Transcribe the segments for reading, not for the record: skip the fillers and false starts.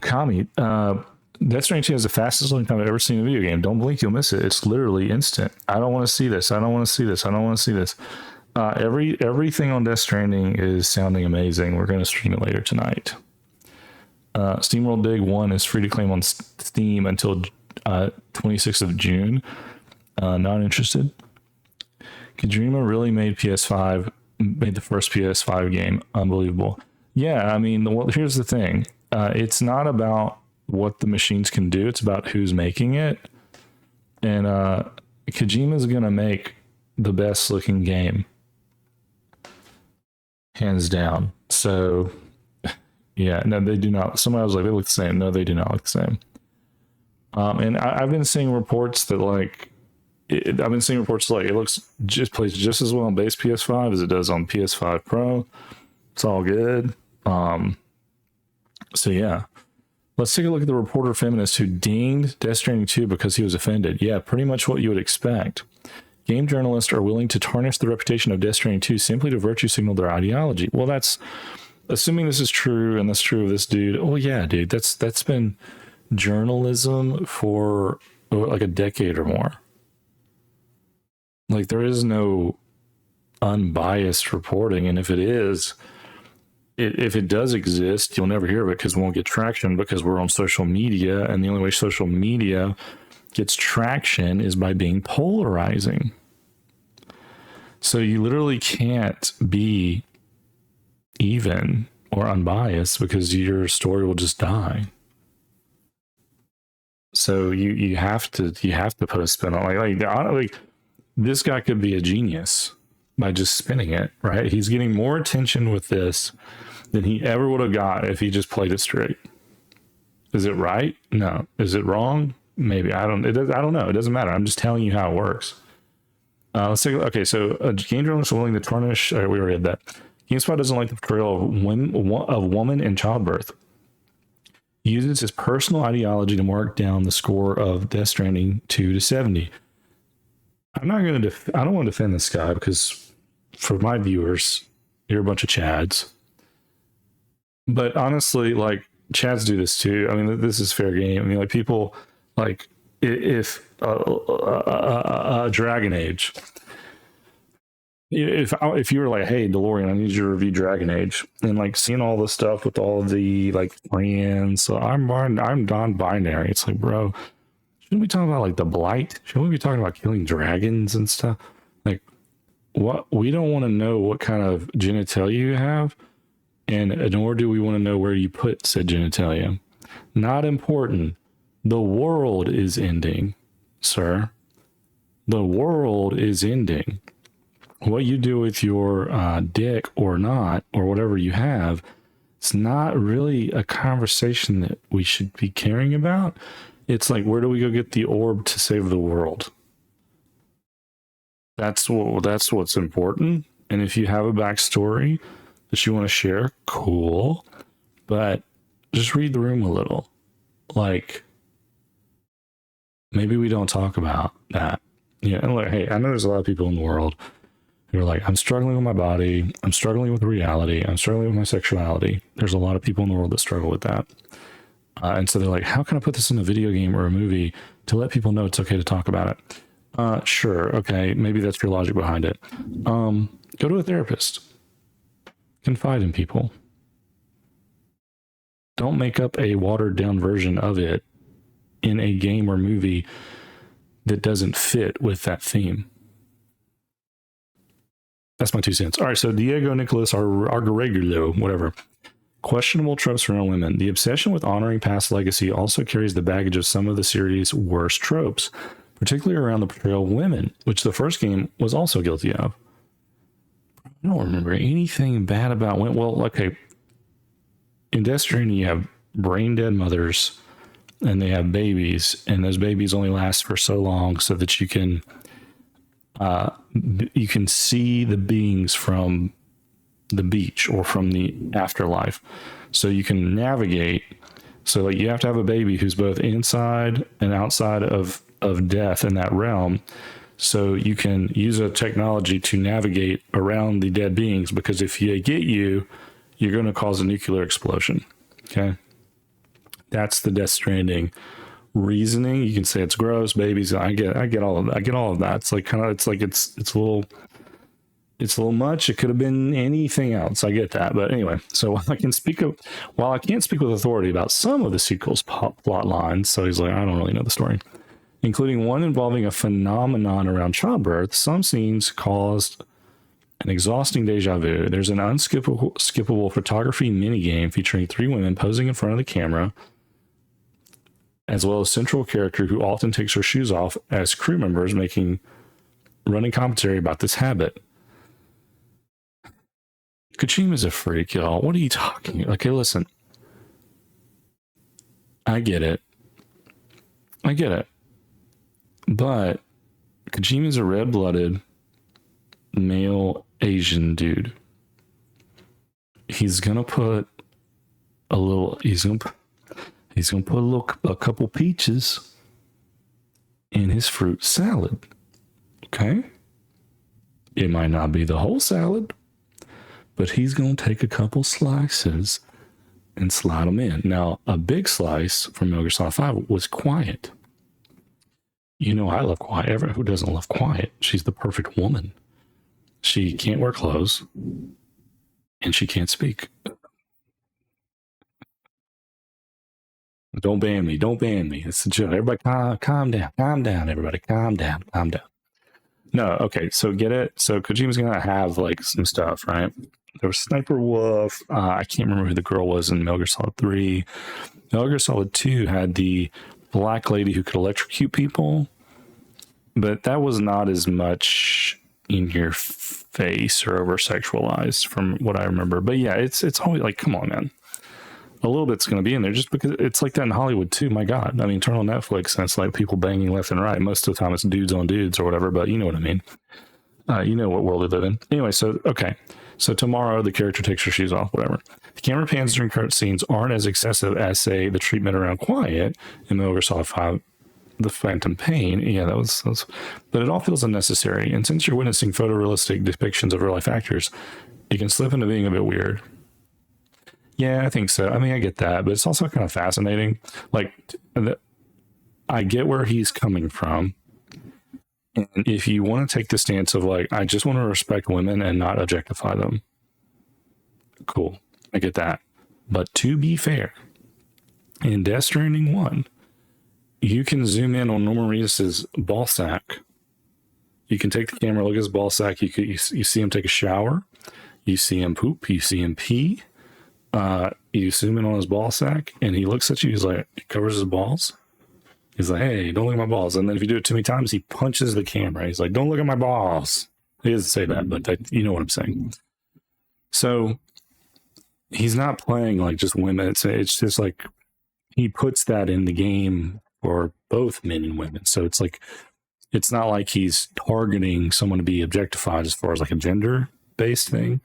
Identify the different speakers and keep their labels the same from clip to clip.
Speaker 1: Kami, Death Stranding 2 has the fastest loading time I've ever seen in a video game. Don't blink, you'll miss it. It's literally instant. I don't want to see this. I don't want to see this. I don't want to see this. Everything on Death Stranding is sounding amazing. We're going to stream it later tonight. SteamWorld Dig 1 is free to claim on Steam until 26th of June. Not interested. Kojima really made the first PS5 game. Unbelievable. Yeah, I mean, here's the thing. It's not about what the machines can do. It's about who's making it. And Kojima's going to make the best looking game. Hands down. So, yeah, no, they do not. Somebody was like, they look the same. No, they do not look the same. And I've been seeing reports that it plays just as well on base PS5 as it does on PS5 Pro. It's all good. So yeah, let's take a look at the reporter feminist who dinged Death Stranding 2 because he was offended. Yeah, pretty much what you would expect. Game journalists are willing to tarnish the reputation of Death Stranding 2 simply to virtue signal their ideology. Well, that's assuming this is true, and that's true of this dude. Oh yeah, dude, that's been journalism for like a decade or more. Like, there is no unbiased reporting, and if it is, if it does exist, you'll never hear of it because it won't get traction because we're on social media, and the only way social media gets traction is by being polarizing. So you literally can't be even or unbiased because your story will just die. So you have to put a spin on like this guy could be a genius by just spinning it, right? He's getting more attention with this than he ever would have got if he just played it straight. Is it right? No. Is it wrong? Maybe. I don't know. It doesn't matter. I'm just telling you how it works. Let's take. Okay, so a game journalist willing to tarnish. We already had that. GameSpot doesn't like the portrayal of woman in childbirth. He uses his personal ideology to mark down the score of Death Stranding 2 to 70. I'm not going to. I don't want to defend this guy because, for my viewers, you're a bunch of Chads. But honestly, like, Chads do this too. I mean, this is fair game. I mean, like, people, like, if Dragon Age, if you were like, hey, Dalorrian, I need you to review Dragon Age, and like seeing all the stuff with all of the like plans, so I'm non-binary. It's like, bro, shouldn't we talk about like the blight? Shouldn't we be talking about killing dragons and stuff? Like, what? We don't want to know what kind of genitalia you have, and nor do we want to know where you put said genitalia. Not important. The world is ending, sir. The world is ending. What you do with your dick or not, or whatever you have, it's not really a conversation that we should be caring about. It's like, where do we go get the orb to save the world? That's what's important. And if you have a backstory that you want to share, cool. But just read the room a little. Like, maybe we don't talk about that. Yeah, and like, hey, I know there's a lot of people in the world who are like, I'm struggling with my body, I'm struggling with reality, I'm struggling with my sexuality. There's a lot of people in the world that struggle with that. And so they're like, how can I put this in a video game or a movie to let people know it's okay to talk about it? Sure, okay, maybe that's your logic behind it. Go to a therapist. Confide in people. Don't make up a watered down version of it in a game or movie that doesn't fit with that theme. That's my 2 cents. All right, so Diego Nicolas Argaregulo, whatever. Questionable tropes around women. The obsession with honoring past legacy also carries the baggage of some of the series' worst tropes, particularly around the portrayal of women, which the first game was also guilty of. I don't remember anything bad about women. Well, okay, in Death Stranding, you have brain-dead mothers, and they have babies, and those babies only last for so long so that you can see the beings from the beach or from the afterlife, so you can navigate. So like, you have to have a baby who's both inside and outside of death in that realm, so you can use a technology to navigate around the dead beings, because if they get you, you're going to cause a nuclear explosion. Okay. That's the Death Stranding reasoning. You can say it's gross, babies. I get all of that. I get all of that. It's like kind of, it's like it's a little much. It could have been anything else. I get that. But anyway, so while I can't speak with authority about some of the sequel's plot lines, so he's like, I don't really know the story, including one involving a phenomenon around childbirth, some scenes caused an exhausting deja vu. There's an unskippable photography minigame featuring 3 women posing in front of the camera, as well as central character who often takes her shoes off as crew members, running commentary about this habit. Kojima's a freak, y'all. What are you talking? Okay, listen. I get it. But Kojima's a red-blooded male Asian dude. He's gonna put a couple peaches in his fruit salad. Okay? It might not be the whole salad, but he's gonna take a couple slices and slide them in. Now, a big slice from Metal Gear Solid 5 was Quiet. You know I love Quiet. Who doesn't love Quiet? She's the perfect woman. She can't wear clothes, and she can't speak. Don't ban me. It's a joke. Everybody calm down. Everybody calm down. No, okay, so get it? So Kojima's going to have, like, some stuff, right? There was Sniper Wolf. I can't remember who the girl was in Metal Gear Solid 3. Metal Gear Solid 2 had the black lady who could electrocute people, but that was not as much in your face or over sexualized from what I remember. But yeah, it's always like, come on, man. A little bit's going to be in there just because it's like that in Hollywood too. My God. I mean, turn on Netflix and it's like people banging left and right. Most of the time it's dudes on dudes or whatever, but you know what I mean. You know what world we live in. Anyway, so, okay. So tomorrow the character takes her shoes off, whatever. The camera pans during current scenes aren't as excessive as, say, the treatment around Quiet in Metal Gear Solid 5, The Phantom Pain. Yeah, that was, but it all feels unnecessary. And since you're witnessing photorealistic depictions of real life actors, it can slip into being a bit weird. Yeah, I think so. I mean, I get that, but it's also kind of fascinating. Like, I get where he's coming from. And if you want to take the stance of like, I just want to respect women and not objectify them, cool. I get that. But to be fair, in Death Stranding 1, you can zoom in on Norman Reedus's ball sack. You can take the camera, look at his ball sack. You see him take a shower. You see him poop. You see him pee. You zoom in on his ball sack, and he looks at you. He's like, he covers his balls. He's like, hey, don't look at my balls. And then if you do it too many times, he punches the camera. He's like, don't look at my balls. He doesn't say that, but you know what I'm saying. So he's not playing like just women. It's just like he puts that in the game for both men and women. So it's like, it's not like he's targeting someone to be objectified as far as like a gender-based thing.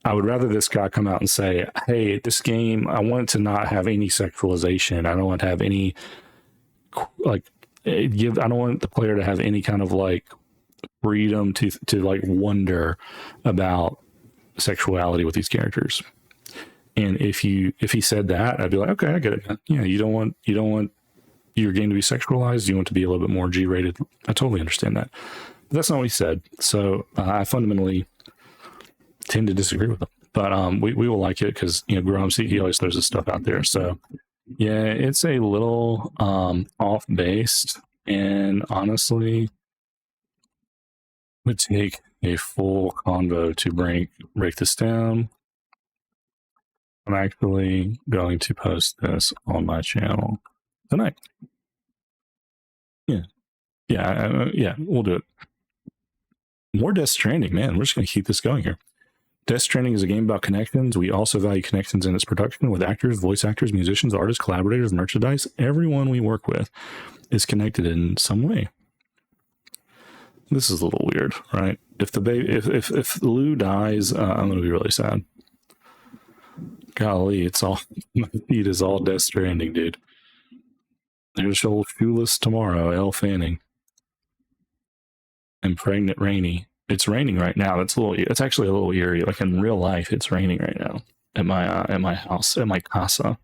Speaker 1: I would rather this guy come out and say, hey, this game, I want it to not have any sexualization. I don't want to have any, like, I don't want the player to have any kind of like freedom to like wonder about sexuality with these characters. And if he said that, I'd be like, okay, I get it. Yeah, you don't want your game to be sexualized. You want it to be a little bit more G-rated. I totally understand that. But that's not what he said. So I fundamentally tend to disagree with him. But we will like it because, you know, Gromsy, he always throws his stuff out there. So yeah, it's a little off base, and honestly would take a full convo to break this down. I'm actually going to post this on my channel tonight. Yeah, we'll do it. More Death Stranding, man. We're just going to keep this going here. Death Stranding is a game about connections. We also value connections in its production with actors, voice actors, musicians, artists, collaborators, merchandise. Everyone we work with is connected in some way. This is a little weird, right? If if Lou dies, I'm going to be really sad. Golly, my feed is all Death Stranding, dude. There's old shoeless tomorrow, Elle Fanning. And Pregnant Rainy. It's raining right now. It's actually a little eerie. Like in real life, it's raining right now at my house, at my casa.